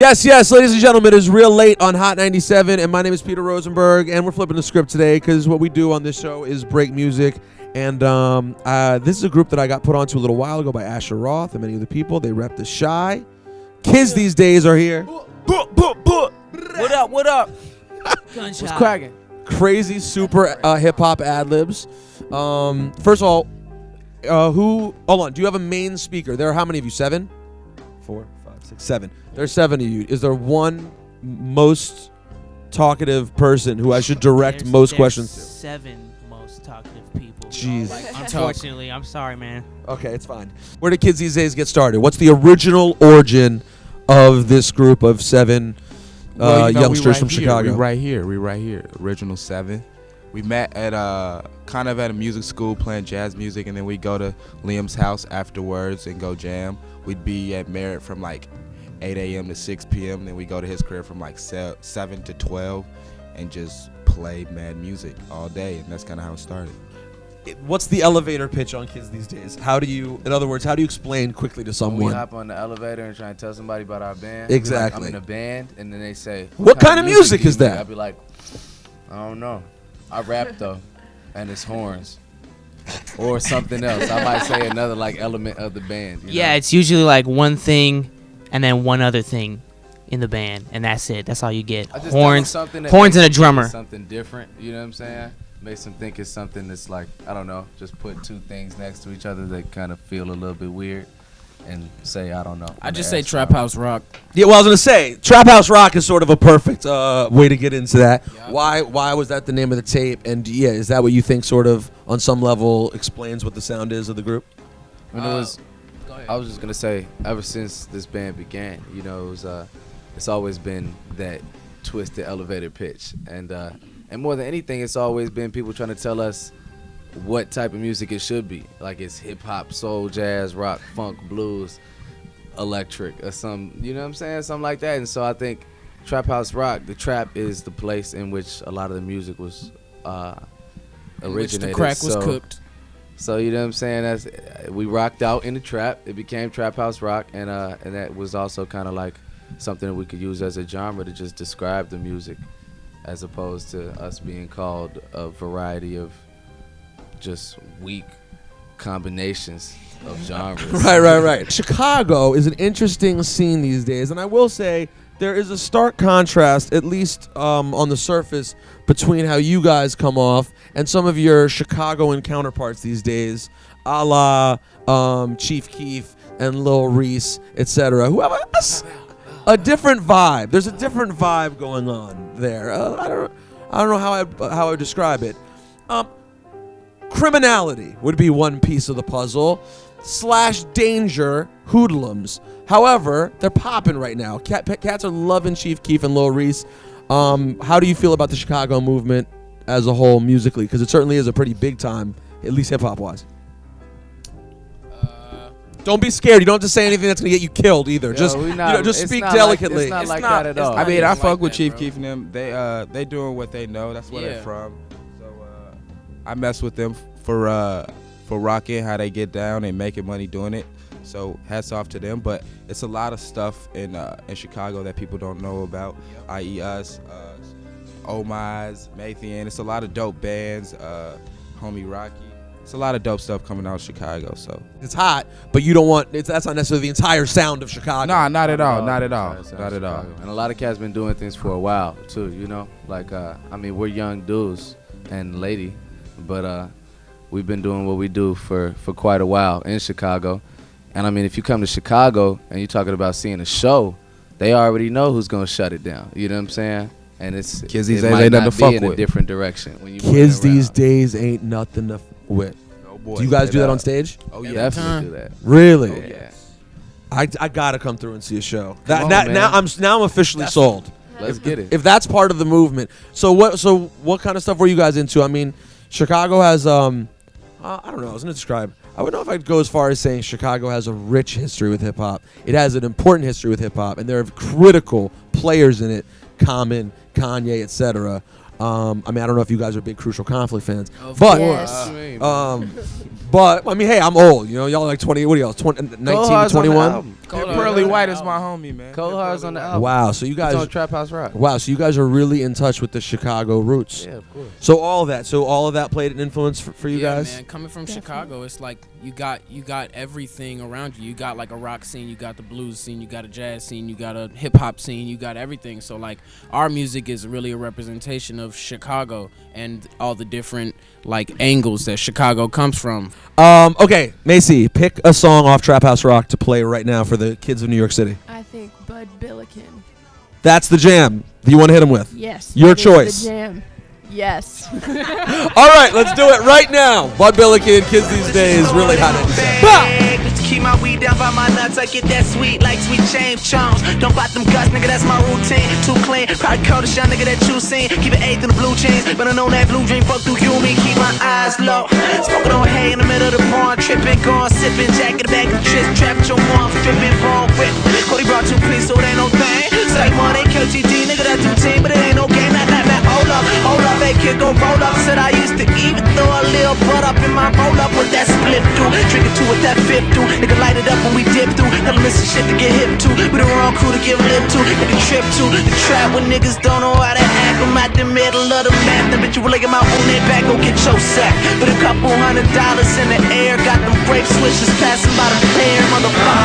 Yes, ladies and gentlemen, it is real late on Hot 97, and my name is Peter Rosenberg, and we're flipping the script today because what we do on this show is break music, and this is a group that I got put onto a little while ago by Asher Roth and many other people. They rep the Shy. Kids these days are here. What up? What's cracking? Crazy, super hip-hop ad-libs. First of all, hold on, do you have a main speaker? There are how many of you? 7? 4, 5, 6, 7. There's 7 of you. Is there one most talkative person who I should direct most questions to? 7 most talkative people. Jeez. Unfortunately, I'm sorry, man. Okay, it's fine. Where do kids these days get started? What's the original origin of this group of 7 youngsters from Chicago? We right here. Original 7. We met at kind of at a music school playing jazz music, and then we go to Liam's house afterwards and go jam. We'd be at Merritt from like 8 a.m. to 6 p.m. Then we go to his crib from like 7 to 12 and just play mad music all day, and that's kind of how it started. What's the elevator pitch on kids these days? In other words, how do you explain quickly to someone? We hop on the elevator and try and tell somebody about our band. Exactly. Like, I'm in a band, and then they say, what kind of music is that? I'd be like, I don't know. I rap though, and it's horns. Or something else. I might say another like element of the band. You know? It's usually like one thing and then one other thing in the band, and that's it. That's all you get. Horns and a drummer. Something different. You know what I'm saying? Makes them think it's something that's like, I don't know, just put 2 things next to each other that kind of feel a little bit weird, and say, I don't know. I just say trap house rock. Yeah, well, I was gonna say trap house rock is sort of a perfect way to get into that. Yep. Why was that the name of the tape? And yeah, is that what you think sort of on some level explains what the sound is of the group? I was just gonna say, ever since this band began, you know, it's always been that twisted elevator pitch, and more than anything, it's always been people trying to tell us what type of music it should be. Like it's hip hop, soul, jazz, rock, funk, blues, electric, or some, you know what I'm saying? Something like that. And so I think trap house rock, the trap is the place in which a lot of the music was originated. Which the crack was cooked. So you know what I'm saying? We rocked out in the trap. It became trap house rock, and that was also kind of like something that we could use as a genre to just describe the music, as opposed to us being called a variety of just weak combinations of genres. Right. Chicago is an interesting scene these days, and I will say there is a stark contrast, at least on the surface, between how you guys come off and some of your Chicagoan counterparts these days, a la Chief Keef and Lil Reese, etc., who have a different vibe. There's a different vibe going on there. I don't know how I would describe it. Criminality would be one piece of the puzzle, / danger hoodlums. However, they're popping right now. Cats are loving Chief Keef and Lil Reese. How do you feel about the Chicago movement as a whole musically? Because it certainly is a pretty big time, at least hip-hop wise. Don't be scared. You don't have to say anything that's going to get you killed either. Just speak delicately. It's not like that at all. I mean, I fuck with Chief Keef and them. They doing what they know. That's where they're from. So I mess with them for rocking, how they get down and making money doing it. So hats off to them. But it's a lot of stuff in Chicago that people don't know about, i.e. us, Omize, Mathian. It's a lot of dope bands, Homie Rocky. It's a lot of dope stuff coming out of Chicago. So it's hot, but you don't want that's not necessarily the entire sound of Chicago. Nah, not at all. Not at all. And a lot of cats been doing things for a while too. You know, like I mean, we're young dudes and lady, but we've been doing what we do for quite a while in Chicago. And I mean, if you come to Chicago and you're talking about seeing a show, they already know who's gonna shut it down. You know what I'm saying? And it's kids these days ain't nothing to fuck with. In a different direction. When you kids these days ain't nothing to with. Oh boy. Do you guys do that on stage? Oh yeah, definitely do that. Really? Oh, yeah. I gotta come through and see a show. Now I'm officially sold. Let's get it. If that's part of the movement. So what kind of stuff were you guys into? I mean, Chicago has I don't know. I was gonna describe. I wouldn't know if I'd go as far as saying Chicago has a rich history with hip hop. It has an important history with hip hop, and there are critical players in it. Common, Kanye, etc. I mean, I don't know if you guys are big Crucial Conflict fans, but Yes. but I mean, hey, I'm old. You know, y'all are like 20. What are y'all? 19 to 21. Pearly White is my homie, man. Cold Hard's on the album. Wow, so you It's guys on Trap House Rock. Wow, so you guys are really in touch with the Chicago roots. Yeah, of course. So all of that played an influence for you guys? Man, coming from Chicago, it's like you got everything around you. You got like a rock scene, you got the blues scene, you got a jazz scene, you got a hip hop scene, you got everything. So like our music is really a representation of Chicago and all the different like angles that Chicago comes from. Okay, Macy, pick a song off Trap House Rock to play right now for the kids of New York City. I think Bud Billiken. That's the jam you want to hit him with. Yes. Your that is choice. The jam. Yes. All right, let's do it right now. Bud Billiken, kids these days, really hot. Keep my weed down by my nuts, I get that sweet like sweet James Jones. Don't bite them guts, nigga, that's my routine. Too clean, probably cold as young nigga that you seen. Keep it eighth in the blue jeans, but I know that blue dream fuck through you, me, keep my eyes low. Smoking on hay in the middle of the barn, tripping, going, sipping, jacket, back of trips, trapped your mom, stripping, wrong whip. Cody brought 2 piece, so it ain't no thing. Say money, KGD, nigga, that's 2 team, but it ain't no game, that, hold up, hey kid, go roll up. Said I used to even throw a little butt up in my roll up with that split through. Drink it to with that fifth through. Nigga light it up when we dip through. Never miss shit to get hip to. We the wrong crew to give lip to. Nigga trip to the trap when niggas don't know how to act. I'm at the middle of the map. Then bitch you laying my own their back. Go get your sack. Put a couple $100 in the air. Got them grape switches passing by the pair. Motherfucker.